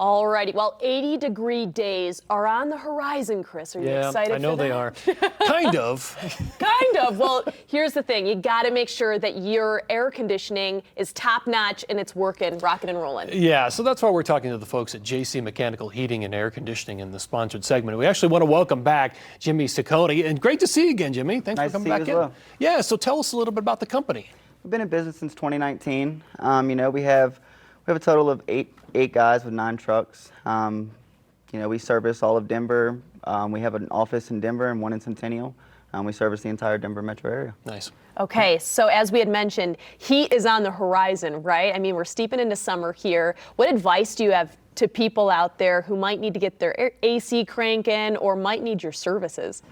All righty. Well, 80-degree days are on the horizon, Chris. Are you excited I know for that? they are. Kind of. Kind of. Well, here's the thing. You got to make sure that your air conditioning is top-notch and it's working, rocking and rolling. Yeah, so that's why we're talking to the folks at JC Mechanical Heating and Air Conditioning in the sponsored segment. We actually want to welcome back Jimmie Ciccone. And great to see you again, Jimmie. Thanks for coming back in. Well. Yeah, so tell us a little bit about the company. We've been in business since 2019. We have a total of eight guys with 9 trucks. We service all of Denver. We have an office in Denver and one in Centennial. We service the entire Denver metro area. Nice. Okay, so as we had mentioned, heat is on the horizon, right? I mean, we're steeping into summer here. What advice do you have to people out there who might need to get their AC cranking or might need your services?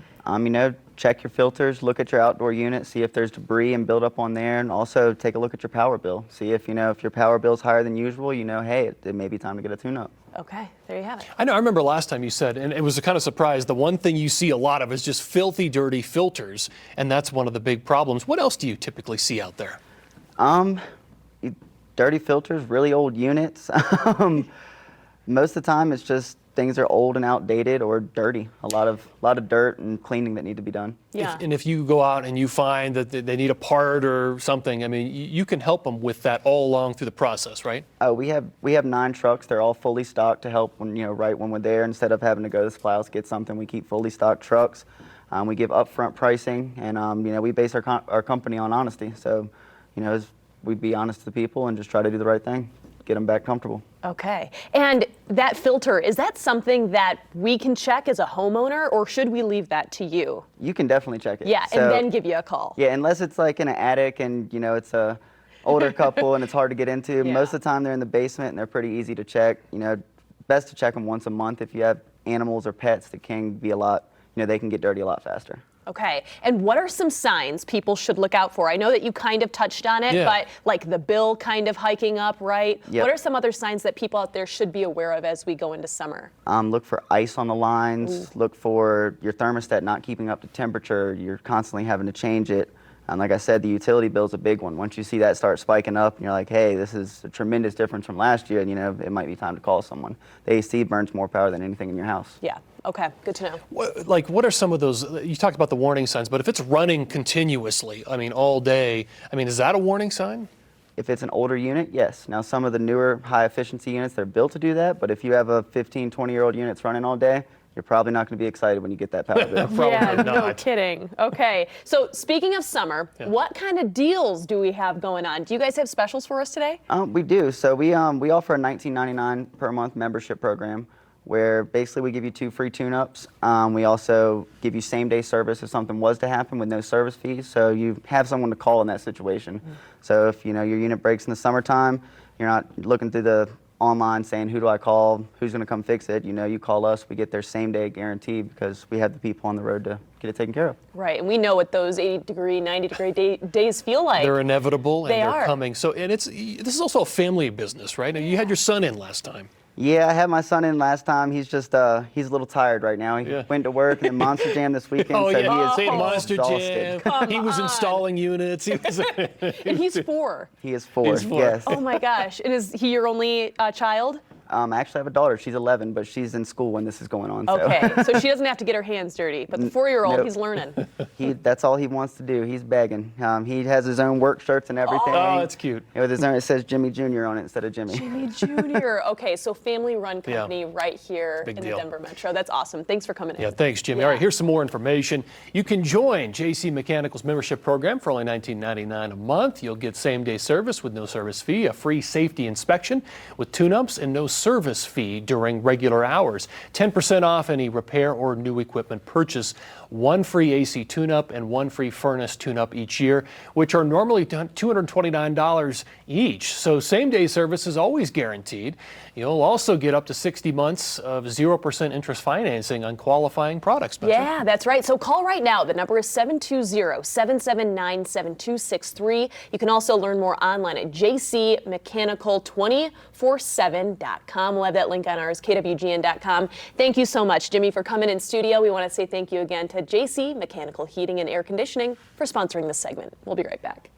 Check your filters, look at your outdoor unit, see if there's debris and build up on there, and also take a look at your power bill. See if your power bill is higher than usual, hey, it may be time to get a tune-up. Okay, there you have it. I know, I remember last time you said, and it was a kind of surprise, the one thing you see a lot of is just filthy, dirty filters, and that's one of the big problems. What else do you typically see out there? Dirty filters, really old units. Most of the time it's just things are old and outdated or dirty. A lot of dirt and cleaning that need to be done. Yeah. If you go out and you find that they need a part or something, I mean, you can help them with that all along through the process, right? Oh, we have 9 trucks. They're all fully stocked to help right when we're there. Instead of having to go to the supply house get something, we keep fully stocked trucks. We give upfront pricing, and we base our company on honesty. So, we be honest to the people and just try to do the right thing, get them back comfortable. Okay. And that filter, is that something that we can check as a homeowner, or should we leave that to you? You can definitely check it. Yeah, So, and then give you a call. Yeah, unless it's like in an attic and, it's a older couple and it's hard to get into. Yeah. Most of the time they're in the basement and they're pretty easy to check. Best to check them once a month. If you have animals or pets, that can be a lot, they can get dirty a lot faster. Okay. And what are some signs people should look out for? I know that you kind of touched on it, but like the bill kind of hiking up, right? Yep. What are some other signs that people out there should be aware of as we go into summer? Look for ice on the lines. Look for your thermostat not keeping up to temperature. You're constantly having to change it. And like I said, the utility bill is a big one. Once you see that start spiking up, and you're like, hey, this is a tremendous difference from last year, and it might be time to call someone. The AC burns more power than anything in your house. Yeah. Okay. Good to know. What are some of those? You talked about the warning signs, but if it's running continuously, all day, is that a warning sign? If it's an older unit, yes. Now, some of the newer high-efficiency units, they're built to do that, but if you have a 15, 20-year-old unit that's running all day, you're probably not going to be excited when you get that power bill. Yeah, not. no kidding. Okay. So speaking of summer, what kind of deals do we have going on? Do you guys have specials for us today? We do. So we offer a $19.99 per month membership program where basically we give you 2 free tune-ups. We also give you same-day service if something was to happen with no service fees. So you have someone to call in that situation. So if your unit breaks in the summertime, you're not looking through the online saying, who do I call, who's going to come fix it? You call us, we get their same day guarantee because we have the people on the road to get it taken care of. Right, and we know what those 80-degree, 90-degree days feel like. They're inevitable and they're are coming. So, and this is also a family business, right? You had your son in last time. Yeah, I had my son in last time. He's just he's a little tired right now. He went to work and Monster Jam this weekend, so he is Monster exhausted. Jam. He was installing units. And he's 4. He is 4. Yes. Oh my gosh! And is he your only child? I actually have a daughter. She's 11, but she's in school when this is going on. So. Okay, so she doesn't have to get her hands dirty, but the 4-year-old, Nope. he's learning. That's all he wants to do. He's begging. He has his own work shirts and everything. Oh, that's cute. With his own, it says Jimmie Jr. on it instead of Jimmie. Jimmie Jr. Okay, so family-run company right here in the Denver Metro. That's awesome. Thanks for coming in. Yeah, thanks, Jimmie. All right, here's some more information. You can join JC Mechanical's membership program for only $19.99 a month. You'll get same-day service with no service fee, a free safety inspection with tune-ups, and no service fee during regular hours. 10% off any repair or new equipment purchase. 1 free AC tune-up and 1 free furnace tune-up each year, which are normally $229 each. So same-day service is always guaranteed. You'll also get up to 60 months of 0% interest financing on qualifying products. Spencer. Yeah, that's right. So call right now. The number is 720-779-7263. You can also learn more online at jcmechanical247.com. We'll have that link on ours, kwgn.com. Thank you so much, Jimmie, for coming in studio. We want to say thank you again to JC Mechanical Heating and Air Conditioning for sponsoring this segment. We'll be right back.